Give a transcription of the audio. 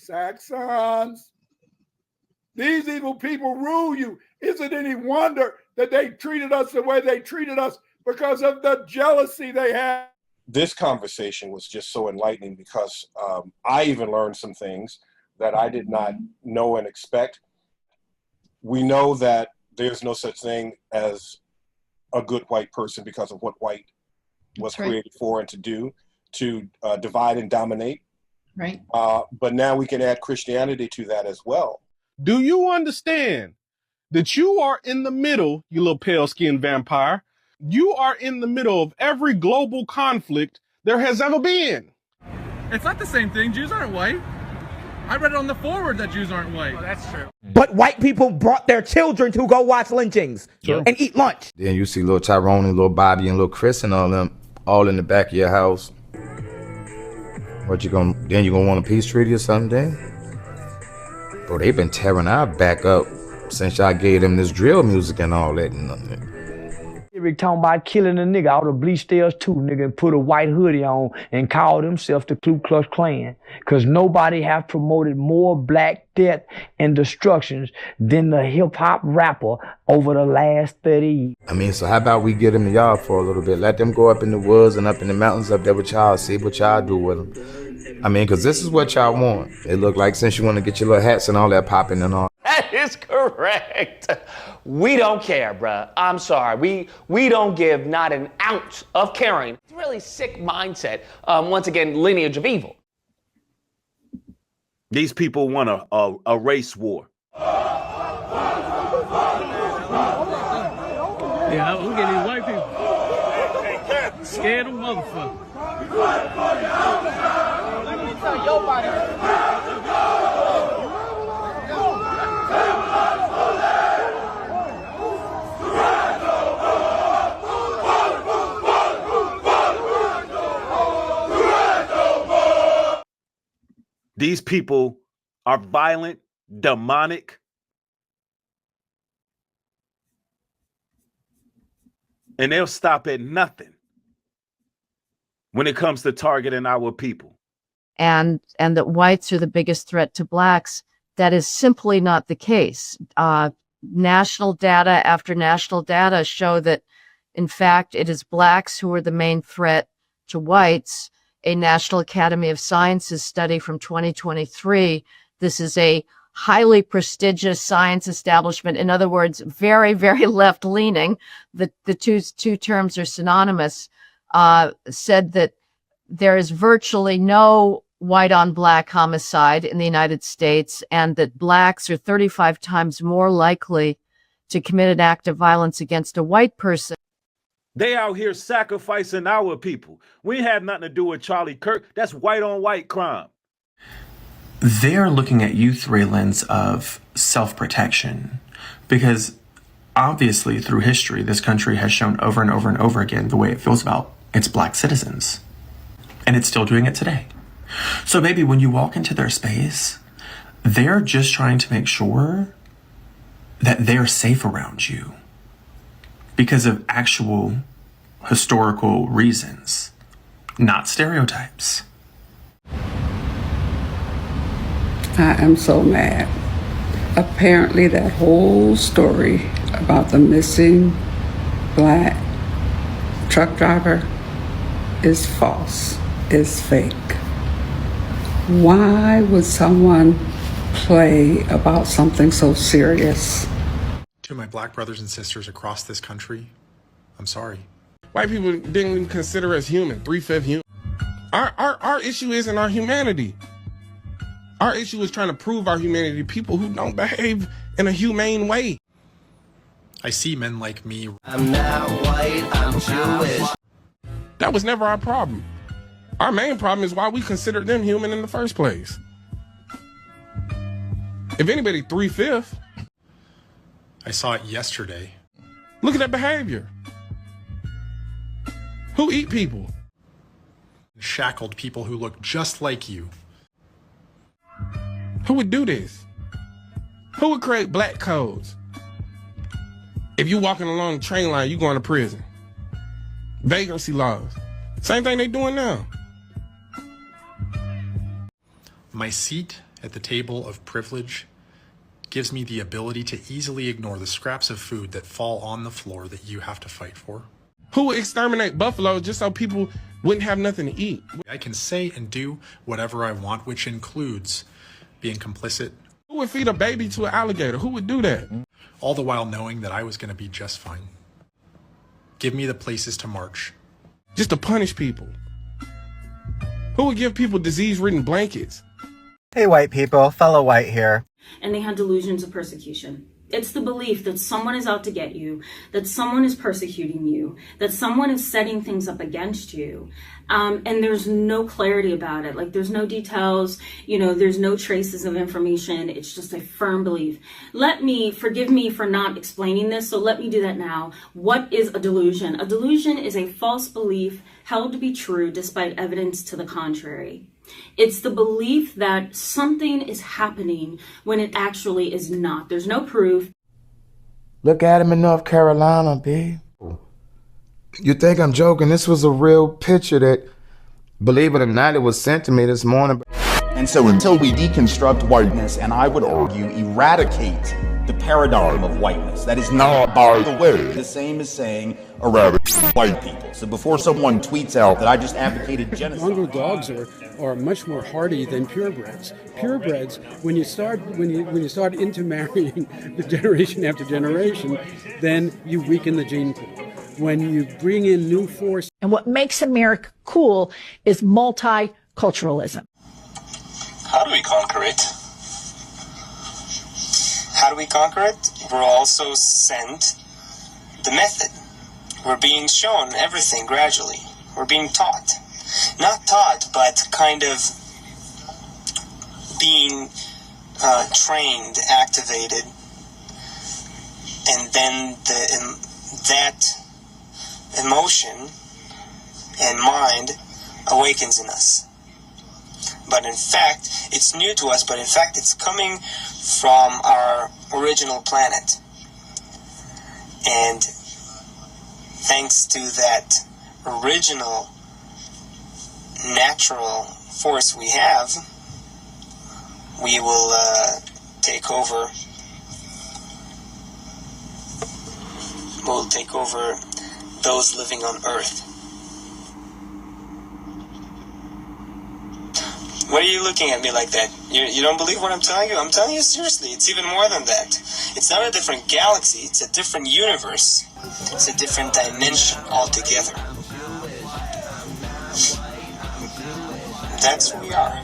Saxons. These evil people rule you. Is it any wonder that they treated us the way they treated us because of the jealousy they had? This conversation was just so enlightening because I even learned some things that I did not know and expect. We know that there's no such thing as a good white person because of what white was created for and to do, to divide and dominate. Right. But now we can add Christianity to that as well. Do you understand that you are in the middle, you little pale-skinned vampire? You are in the middle of every global conflict there has ever been. It's not the same thing. Jews aren't white. I read it on the forward that Jews aren't white. Oh, that's true. But white people brought their children to go watch lynchings and eat lunch. Then you see little Tyrone and little Bobby and little Chris and all them all in the back of your house. What you gonna, then you gonna want a peace treaty or something then? Bro, they've been tearing our back up since y'all gave them this drill music and all that. Eric talking about killing a nigga out of bleach theirs too, nigga, and put a white hoodie on and called himself the Ku Klux Klan. Cause nobody have promoted more black death and destructions than the hip hop rapper over the last 30 years. I mean, so how about we get them to y'all for a little bit? Let them go up in the woods and up in the mountains up there with y'all, see what y'all do with them. I mean, cause this is what y'all want. It look like since you want to get your little hats and all that popping and all. That is correct. We don't care, bruh. I'm sorry. We don't give not an ounce of caring. It's a really sick mindset. Once again, lineage of evil. These people want a race war. Yeah, look at these white people. Scared of motherfucker. These people are violent, demonic, and they'll stop at nothing when it comes to targeting our people. And that whites are the biggest threat to blacks. That is simply not the case. National data after national data show that, in fact, it is blacks who are the main threat to whites. A National Academy of Sciences study from 2023. This is a highly prestigious science establishment. In other words, very, very left-leaning. The two terms are synonymous. Said that there is virtually no white-on-black homicide in the United States, and that blacks are 35 times more likely to commit an act of violence against a white person. They out here sacrificing our people. We ain't have nothing to do with Charlie Kirk. That's white on white crime. They're looking at you through a lens of self-protection, because obviously through history, this country has shown over and over and over again the way it feels about its black citizens. And it's still doing it today. So maybe when you walk into their space, they're just trying to make sure that they're safe around you, because of actual historical reasons, not stereotypes. I am so mad. Apparently that whole story about the missing black truck driver is false, is fake. Why would someone play about something so serious? To my black brothers and sisters across this country, I'm sorry. White people didn't even consider us human, 3/5 human. Our issue isn't our humanity. Our issue is trying to prove our humanity to people who don't behave in a humane way. I see men like me. I'm not white, I'm Jewish. That was never our problem. Our main problem is why we considered them human in the first place. If anybody, 3/5. I saw it yesterday. Look at that behavior. Who eat people? Shackled people who look just like you. Who would do this? Who would create black codes? If you walking along the train line, you going to prison. Vagrancy laws. Same thing they doing now. My seat at the table of privilege gives me the ability to easily ignore the scraps of food that fall on the floor that you have to fight for. Who would exterminate buffalo just so people wouldn't have nothing to eat? I can say and do whatever I want, which includes being complicit. Who would feed a baby to an alligator? Who would do that? All the while knowing that I was going to be just fine. Give me the places to march. Just to punish people. Who would give people disease-ridden blankets? Hey, white people, fellow white here. And they had delusions of persecution. It's the belief that someone is out to get you, that someone is persecuting you, that someone is setting things up against you. And there's no clarity about it. Like, there's no details, there's no traces of information. It's just a firm belief. Forgive me for not explaining this, so let me do that now. What is a delusion? A delusion is a false belief held to be true despite evidence to the contrary. It's the belief that something is happening when it actually is not. There's no proof. Look at him in North Carolina, B. You think I'm joking? This was a real picture that, believe it or not, it was sent to me this morning. And so until we deconstruct whiteness, and I would argue eradicate the paradigm of whiteness, that is not, by the way, the same as saying eradicate white people. So before someone tweets out that I just advocated genocide. Mongrel dogs are much more hardy than purebreds. Purebreds, when you start intermarrying the generation after generation, then you weaken the gene pool. When you bring in new force. And what makes America cool is multiculturalism. How do we conquer it? How do we conquer it? We're also sent the method. We're being shown everything gradually. We're being taught. Not taught, but kind of being trained, activated, and then that emotion and mind awakens in us. But in fact, it's new to us, but in fact it's coming from our original planet. And thanks to that original natural force we have, we will take over. We'll take over those living on Earth. What are you looking at me like that? You don't believe what I'm telling you? I'm telling you seriously. It's even more than that. It's not a different galaxy. It's a different universe. It's a different dimension altogether. That's who we are.